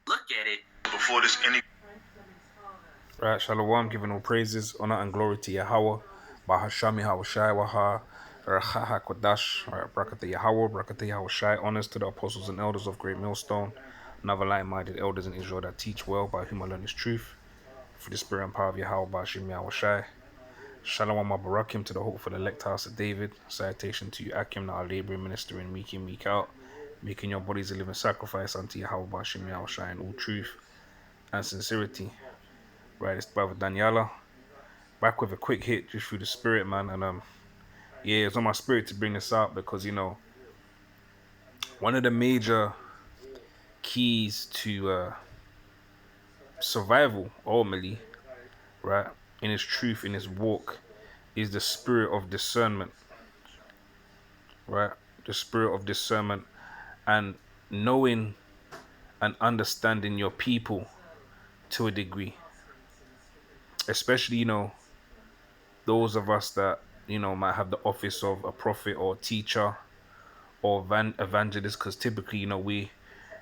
look at it before this any. Right, Shalom, giving all praises, honor, and glory to Yahweh, Bahashami Hawashai Waha, Rachaha Kodash, Brakata Yahweh, Brakata Yahushai, honors to the apostles and elders of Great Millstone, and other like-minded elders in Israel that teach well, by whom I learn His truth, for the spirit and power of Yahweh, Bahashami Hawashai. Shalom Barakim to the hopeful elect house of David. Salutation to you, Akim, our laboring minister in week in, week out, making your bodies a living sacrifice unto Yahweh, Bahashami Hawashai, in all truth and sincerity. Right, it's brother Daniela back with a quick hit just through the spirit, man. And yeah, it's on my spirit to bring this out because one of the major keys to survival, ultimately, right, in his truth, in his walk, is the spirit of discernment, right? The spirit of discernment and knowing and understanding your people to a degree, especially those of us that might have the office of a prophet or teacher or evangelist, because typically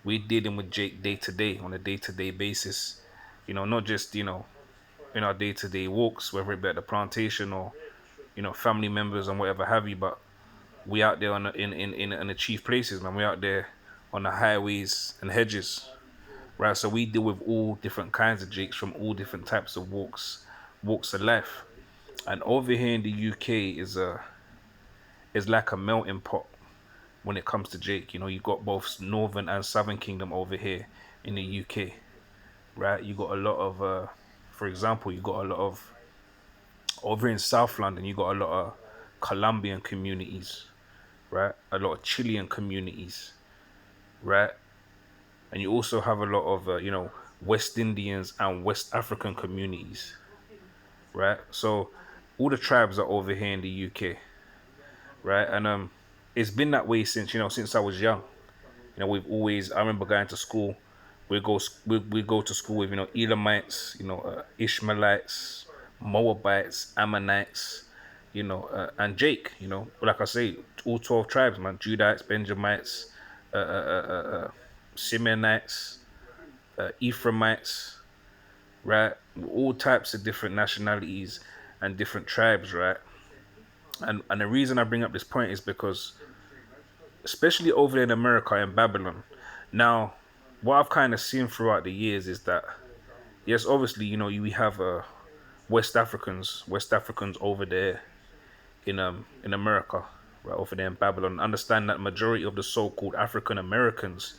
we dealing with Jake day to day on a day-to-day basis, not just in our day-to-day walks, whether it be at the plantation or family members and whatever have you, but we out there in the chief places, man. We out there on the highways and hedges, right? So we deal with all different kinds of Jakes from all different types of walks of life. And over here in the UK is like a melting pot when it comes to Jake. You got both Northern and Southern Kingdom over here in the UK, right? You got a lot of, for example, you got a lot of, over in South London, you got a lot of Colombian communities, right? A lot of Chilean communities, right? And you also have a lot of, West Indians and West African communities, right? So all the tribes are over here in the UK, right? And it's been that way since I was young. We've always. I remember going to school. We go to school with Elamites, Ishmaelites, Moabites, Ammonites, and Jake. Like I say, all 12 tribes, man. Judites, Benjamites, Simeonites, Ephraimites, right? All types of different nationalities and different tribes, right? And the reason I bring up this point is because, especially over there in America and Babylon. Now, what I've kind of seen throughout the years is that, yes, obviously, we have West Africans over there in America, right over there in Babylon. Understand that majority of the so-called African Americans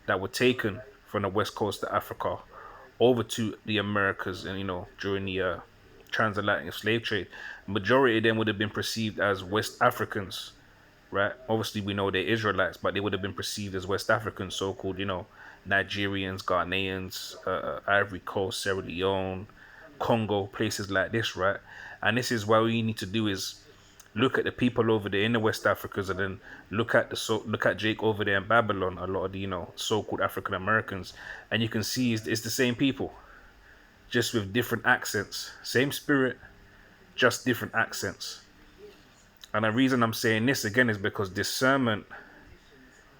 that were taken from the west coast of Africa over to the Americas, and during the transatlantic slave trade, majority of them would have been perceived as West Africans, right? Obviously, we know they're Israelites, but they would have been perceived as West Africans, so-called, Nigerians, Ghanaians, Ivory Coast, Sierra Leone, Congo, places like this, right? And this is why we need to do is look at the people over there in the West Africas, and then look at Jake over there in Babylon. A lot of the so-called African Americans, and you can see it's the same people, just with different accents, same spirit, just different accents. And the reason I'm saying this again is because discernment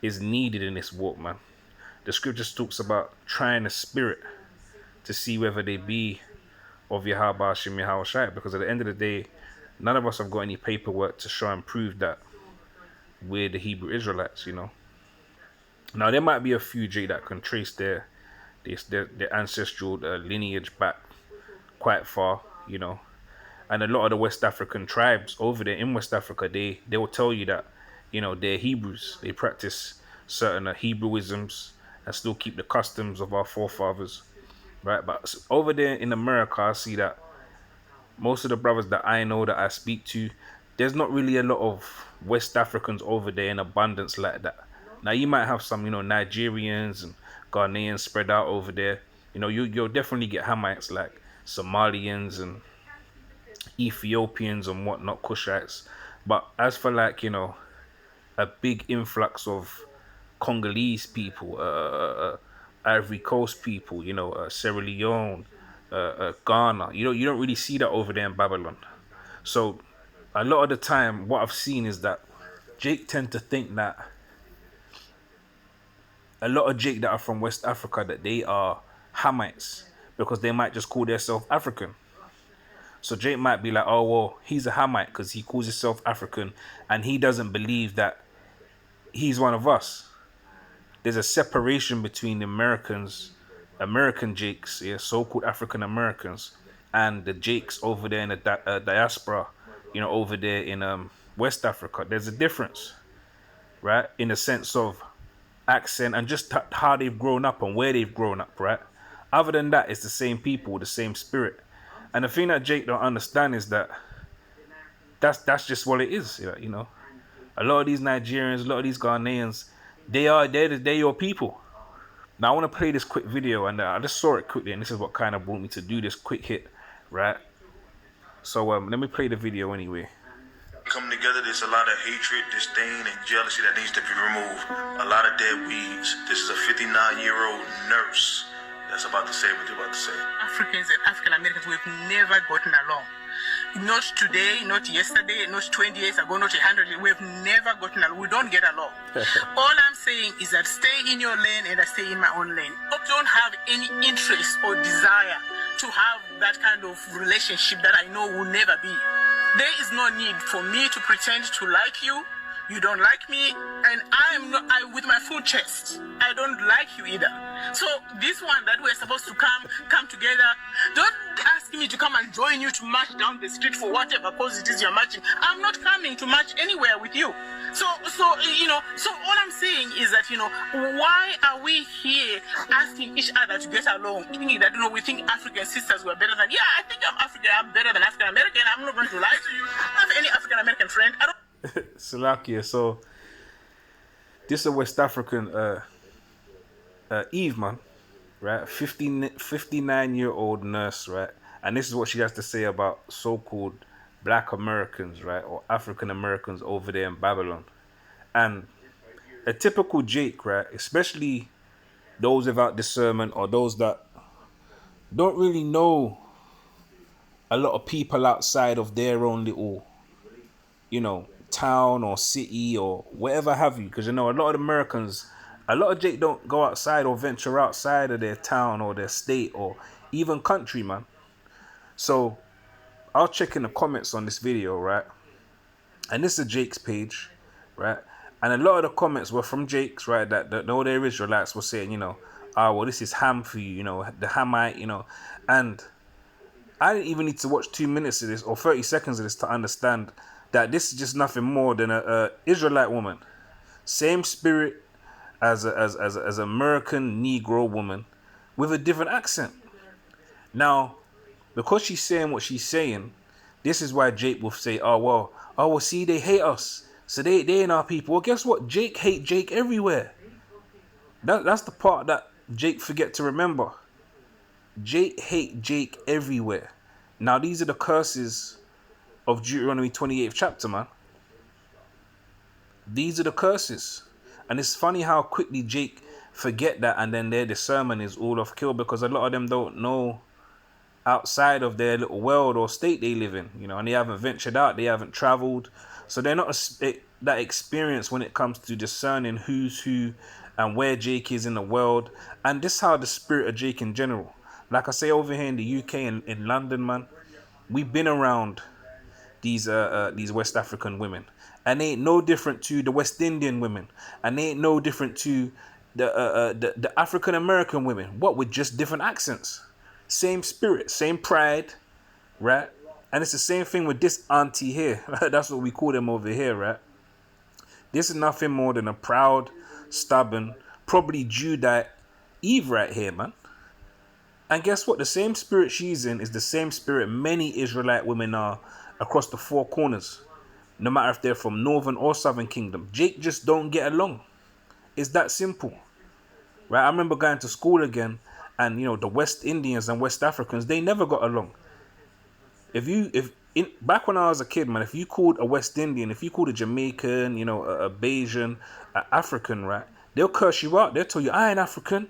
is needed in this walk, man. The scripture talks about trying the spirit to see whether they be of Yahweh Hashem Yahweh Shai, because at the end of the day, none of us have got any paperwork to show and prove that we're the Hebrew Israelites, Now, there might be a few J that can trace their ancestral lineage back quite far, And a lot of the West African tribes over there in West Africa, they will tell you that, they're Hebrews. They practice certain Hebrewisms and still keep the customs of our forefathers, right? But over there in America, I see that most of the brothers that I know, that I speak to, there's not really a lot of West Africans over there in abundance like that. Now, you might have some, Nigerians and Ghanaians spread out over there. You'll definitely get Hamites like Somalians and Ethiopians and whatnot, Kushites. But as for a big influx of Congolese people, Ivory Coast people, Sierra Leone, Ghana, you don't really see that over there in Babylon. So a lot of the time, what I've seen is that Jake tend to think that a lot of Jake that are from West Africa that they are Hamites because they might just call themselves African. So Jake might be like, oh well, he's a Hamite because he calls himself African and he doesn't believe that he's one of us. There's a separation between the American Jakes, yeah, so-called African Americans, and the Jakes over there in the diaspora, over there in West Africa. There's a difference, right? In the sense of accent and just how they've grown up and where they've grown up, right? Other than that, it's the same people, the same spirit. And the thing that Jake don't understand is that that's just what it is, A lot of these Nigerians, a lot of these Ghanaians, they're your people. Now I want to play this quick video, and I just saw it quickly, and this is what kind of brought me to do this quick hit, right? So let me play the video anyway. Coming together, there's a lot of hatred, disdain, and jealousy that needs to be removed. A lot of dead weeds. This is a 59-year-old nurse that's about to say what you're about to say. Africans and African Americans, we've never gotten along. Not today, not yesterday, not 20 years ago, not 100 years. We've never gotten along. We don't get along. All I'm saying is that stay in your lane and I stay in my own lane. I don't have any interest or desire to have that kind of relationship that I know will never be. There is no need for me to pretend to like you. You don't like me, and I with my full chest. I don't like you either. So this one that we're supposed to come together, don't ask me to come and join you to march down the street for whatever cause it is you're marching. I'm not coming to march anywhere with you. So all I'm saying is that, why are we here asking each other to get along, thinking that, we think African sisters were better than, I think I'm African, I'm better than African American. I'm not going to lie to you. I don't have any African American friend. I don't. Salakia. So this is a West African Eve, man, right? 59-year-old nurse, right? And this is what she has to say about so-called Black Americans, right, or African Americans over there in Babylon. And a typical Jake, right, especially those without discernment or those that don't really know a lot of people outside of their own little, town or city or whatever have you, because a lot of Americans, a lot of Jake don't go outside or venture outside of their town or their state or even country, man. So I was checking the comments on this video, right, and this is Jake's page, right, and a lot of the comments were from Jake's, right, that know they're Israelites were saying, well, this is ham for you, the Hamite, and I didn't even need to watch 2 minutes of this or 30 seconds of this to understand that this is just nothing more than a Israelite woman, same spirit as a American Negro woman with a different accent. Now, because she's saying what she's saying, this is why Jake will say, oh well, see, they hate us, so they ain't our people. Well, guess what? Jake hate Jake everywhere. That's the part that Jake forget to remember. Jake hate Jake everywhere. Now, these are the curses of Deuteronomy 28th chapter, man. These are the curses. And it's funny how quickly Jake forget that, and then their discernment is all off kill, because a lot of them don't know outside of their little world or state they live in, and they haven't ventured out, they haven't traveled, so they're not that experienced when it comes to discerning who's who and where Jake is in the world. And this is how the spirit of Jake in general, like I say, over here in the UK and in London, man, we've been around these West African women, and they ain't no different to the West Indian women, and they ain't no different to the African American women, what, with just different accents. Same spirit, same pride, right? And it's the same thing with this auntie here. That's what we call them over here, right? This is nothing more than a proud, stubborn, probably Judite Eve right here, man. And guess what? The same spirit she's in is the same spirit many Israelite women are across the four corners, no matter if they're from Northern or Southern Kingdom. Jake just don't get along. It's that simple, right? I remember going to school again, and the West Indians and West Africans, they never got along. Back when I was a kid, man, if you called a West Indian, if you called a Jamaican, a Bayesian, an African, right, they'll curse you out. They'll tell you, I ain't African.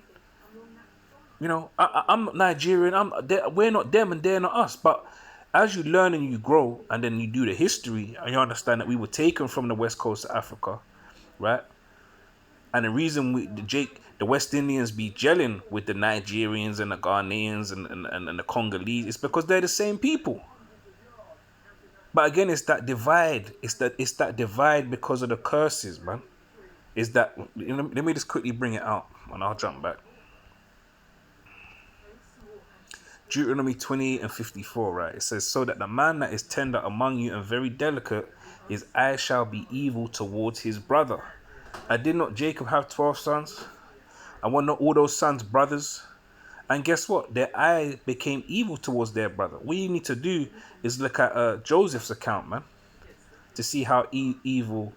I'm Nigerian. We're not them and they're not us. But as you learn and you grow, and then you do the history, and you understand that we were taken from the West Coast of Africa, right? And the reason the West Indians be gelling with the Nigerians and the Ghanaians and the Congolese. It's because they're the same people. But again, it's that divide. It's that divide because of the curses, man. Is that, let me just quickly bring it out and I'll jump back. Deuteronomy 28 and 54, right? It says, so that the man that is tender among you and very delicate, his eye shall be evil towards his brother. And did not Jacob have 12 sons? And were not all those sons brothers? And guess what? Their eye became evil towards their brother. What you need to do is look at Joseph's account, man, to see how evil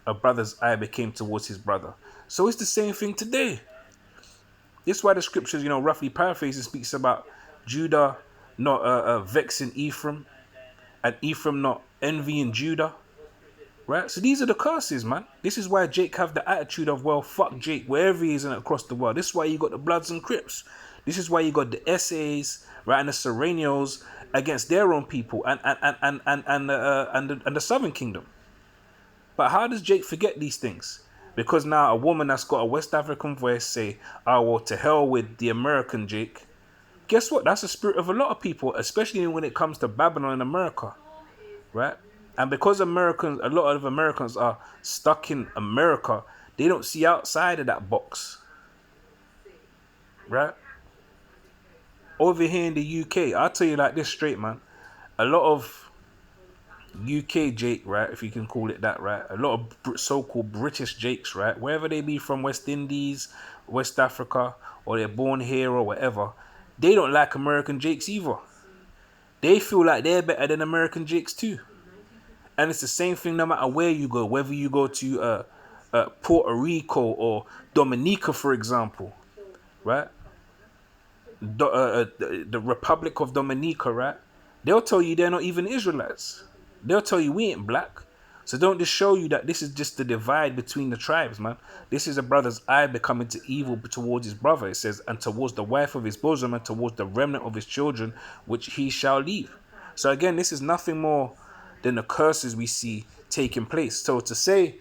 a brother's eye became towards his brother. So it's the same thing today. This is why the scriptures, roughly paraphrasing, speaks about Judah not vexing Ephraim, and Ephraim not envying Judah. Right? So these are the curses, man. This is why Jake have the attitude of, well, fuck Jake, wherever he is across the world. This is why you got the Bloods and Crips. This is why you got the SAs, right, and the Serenios against their own people and the Southern Kingdom. But how does Jake forget these things? Because now a woman that's got a West African voice say, oh, well, to hell with the American Jake. Guess what? That's the spirit of a lot of people, especially when it comes to Babylon in America, right? And because a lot of Americans are stuck in America, they don't see outside of that box, right? Over here in the UK, I'll tell you like this straight, man. A lot of UK Jake, right, if you can call it that, right? A lot of so-called British Jakes, right? Wherever they be from, West Indies, West Africa, or they're born here or whatever, they don't like American Jakes either. They feel like they're better than American Jakes too. And it's the same thing no matter where you go, whether you go to Puerto Rico or Dominica, for example, right? The Republic of Dominica, right? They'll tell you they're not even Israelites. They'll tell you we ain't black. So don't just show you that this is just the divide between the tribes, man. This is a brother's eye becoming to evil towards his brother. It says, and towards the wife of his bosom and towards the remnant of his children, which he shall leave. So again, this is nothing more than the curses we see taking place. So to say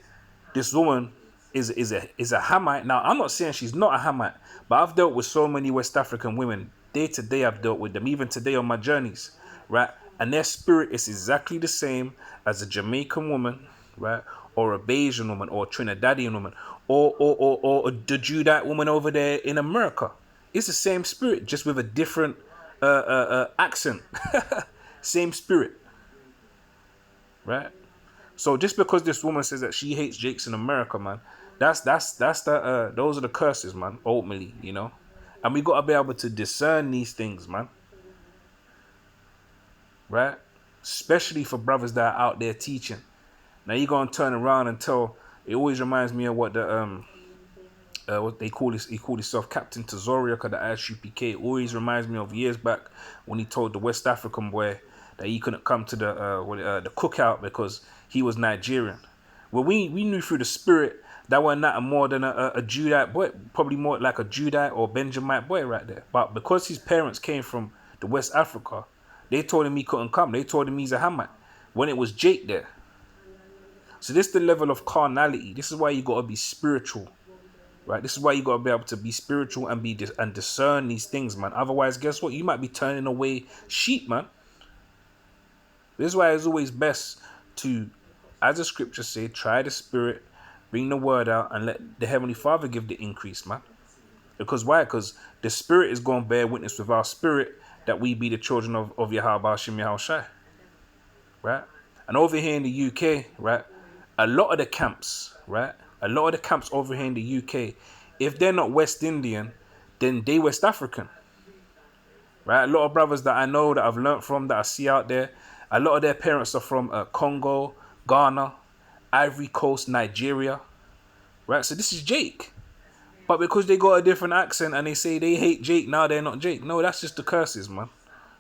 this woman is a Hamite, now I'm not saying she's not a Hamite, but I've dealt with so many West African women. Day to day I've dealt with them, even today on my journeys, right? And their spirit is exactly the same as a Jamaican woman, right? Or a Bayesian woman, or a Trinidadian woman, or the Judite woman over there in America. It's the same spirit, just with a different accent. Same spirit. Right? So just because this woman says that she hates Jakes in America, man, that's the those are the curses, man, ultimately, And we gotta be able to discern these things, man. Right? Especially for brothers that are out there teaching. Now you're gonna turn around and tell, it always reminds me of what the what they call this, he called himself Captain Tazoriak of the ISUPK. It always reminds me of years back when he told the West African boy that he couldn't come to the cookout because he was Nigerian. Well, we knew through the spirit that wasn't nothing more than a Judite boy, probably more like a Judite or Benjamite boy right there. But because his parents came from the West Africa, they told him he couldn't come. They told him he's a Hamite when it was Jake there. So this is the level of carnality. This is why you got to be spiritual, right? This is why you got to be able to be spiritual and and discern these things, man. Otherwise, guess what? You might be turning away sheep, man. This is why it's always best to, as the scriptures say, try the spirit, bring the word out, and let the Heavenly Father give the increase, man. Because why? Because the spirit is going to bear witness with our spirit that we be the children of Yahweh Hashem Yahushai. Right? And over here in the UK, right, a lot of the camps, right, a lot of the camps over here in the UK, if they're not West Indian, then they West African. Right? A lot of brothers that I know, that I've learned from, that I see out there, a lot of their parents are from Congo, Ghana, Ivory Coast, Nigeria. Right? So this is Jake. But because they got a different accent and they say they hate Jake, now they're not Jake. No, that's just the curses, man.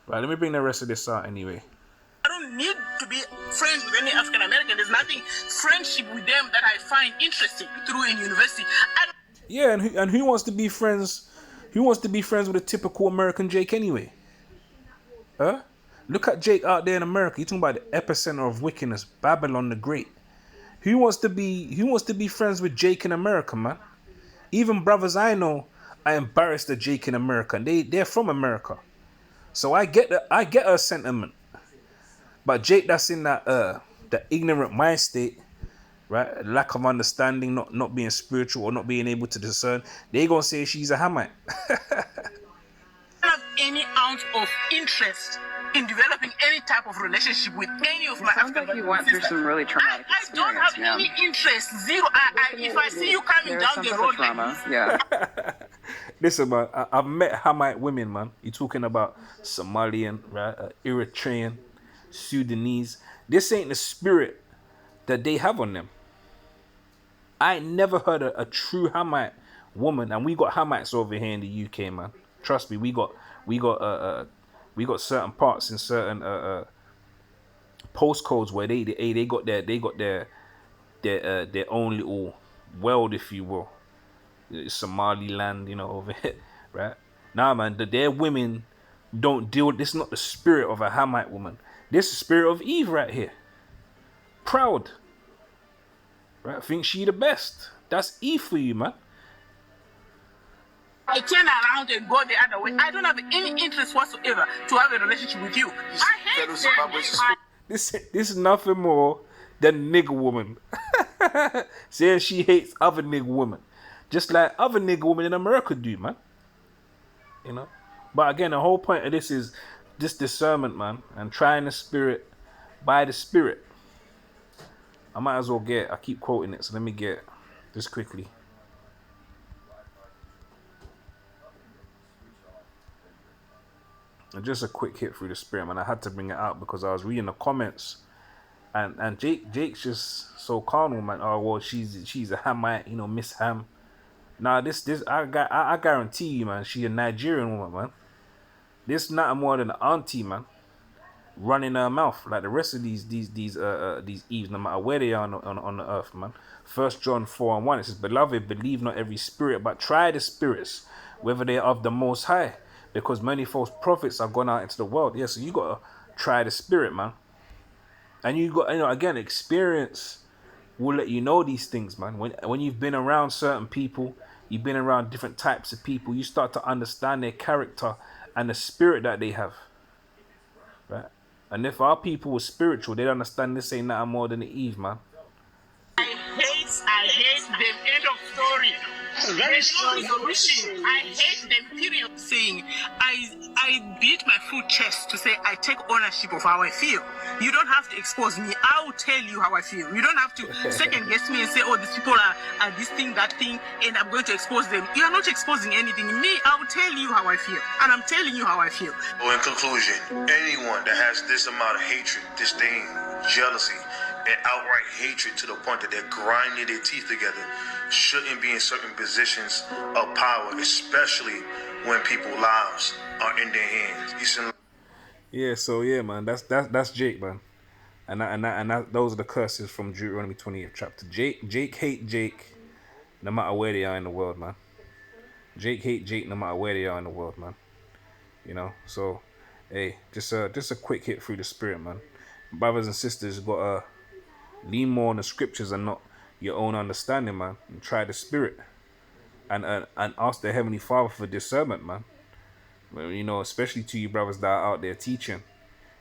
Right, let me bring the rest of this out anyway. I don't need to be friends with any African American. There's nothing friendship with them that I find interesting through in university. Yeah, and who wants to be friends? Who wants to be friends with a typical American Jake anyway? Huh? Look at Jake out there in America. You're talking about the epicenter of wickedness, Babylon the Great. Who wants to be friends with Jake in America, man? Even brothers I know are embarrassed at Jake in America, and they're from America. So I get her sentiment. But Jake that's in that the ignorant mind state, right? Lack of understanding, not being spiritual or not being able to discern, they gonna say she's a Hamite. Have any ounce of interest in developing any type of relationship with any of my Sounds like you went through some really traumatic I don't have any interest. Zero. If I see you coming There's down some the type road, of trauma. Yeah. Listen, man, I've met Hamite women, man. You're talking about Somalian, right? Eritrean, Sudanese. This ain't the spirit that they have on them. I ain't never heard a true Hamite woman, and we got Hamites over here in the UK, man. Trust me, we got certain parts in certain postcodes where they got their own little world, if you will. Somaliland, over here, right? Nah, man, their women don't deal. This is not the spirit of a Hamite woman. This is the spirit of Eve right here. Proud, right? Think she the best. That's Eve for you, man. I turn around and go the other way. I don't have any interest whatsoever to have a relationship with you. I hate them. This is nothing more than nigger woman. Saying she hates other nigger women. Just like other nigger women in America do, man. But again, the whole point of this is this discernment, man. And trying the spirit by the spirit. I might as well I keep quoting it, so let me get this quickly. And just a quick hit through the spirit, man. I had to bring it out because I was reading the comments, and Jake's just so carnal, man. Oh well, she's a Hamite, Miss Ham. Nah, this I guarantee you, man. She's a Nigerian woman, man. This not more than an auntie, man. Running her mouth like the rest of these Eves, no matter where they are on the earth, man. 1 John 4:1, it says, "Beloved, believe not every spirit, but try the spirits, whether they are of the Most High, because many false prophets are gone out into the world." Yeah, so you gotta try the spirit, man. And you got, again, experience will let you know these things, man. When you've been around certain people, you've been around different types of people, you start to understand their character and the spirit that they have, right? And if our people were spiritual, they'd understand this ain't nothing more than the Eve, man. I hate them. End of story. There's no resolution. I hate them, period. Saying, I beat my full chest to say I take ownership of how I feel. You don't have to expose me. I will tell you how I feel. You don't have to second guess me and say, oh, these people are this thing, that thing, and I'm going to expose them. You are not exposing anything. Me, I will tell you how I feel. And I'm telling you how I feel. So in conclusion, anyone that has this amount of hatred, disdain, jealousy, and outright hatred to the point that they're grinding their teeth together shouldn't be in certain positions of power, especially when people's lives are in their hands. Yeah, so yeah, man, that's Jake, man, and those are the curses from Deuteronomy 28th chapter. Jake hate Jake, no matter where they are in the world, man. Jake hate Jake, no matter where they are in the world, man. So hey, just a quick hit through the spirit, man. Brothers and sisters, gotta lean more on the scriptures and not your own understanding, man. And try the spirit, and ask the Heavenly Father for discernment, man. Especially to you brothers that are out there teaching.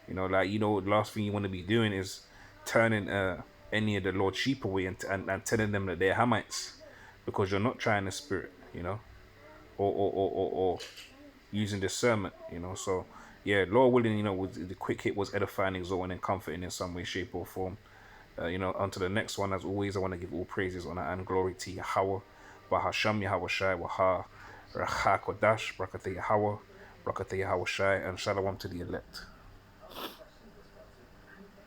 The last thing you want to be doing is turning any of the Lord's sheep away and telling them that they're Hamites because you're not trying the spirit, or using discernment, So yeah, Lord willing, the quick hit was edifying, exhorting, and comforting in some way, shape, or form. Onto the next one, as always, I want to give all praises, honor, and glory to Yahweh, Bahasham Yahweh Shai, Waha, Racha Kodash, Brakateh Yahweh, Brakateh Yahweh Shai, and Shalom to the elect.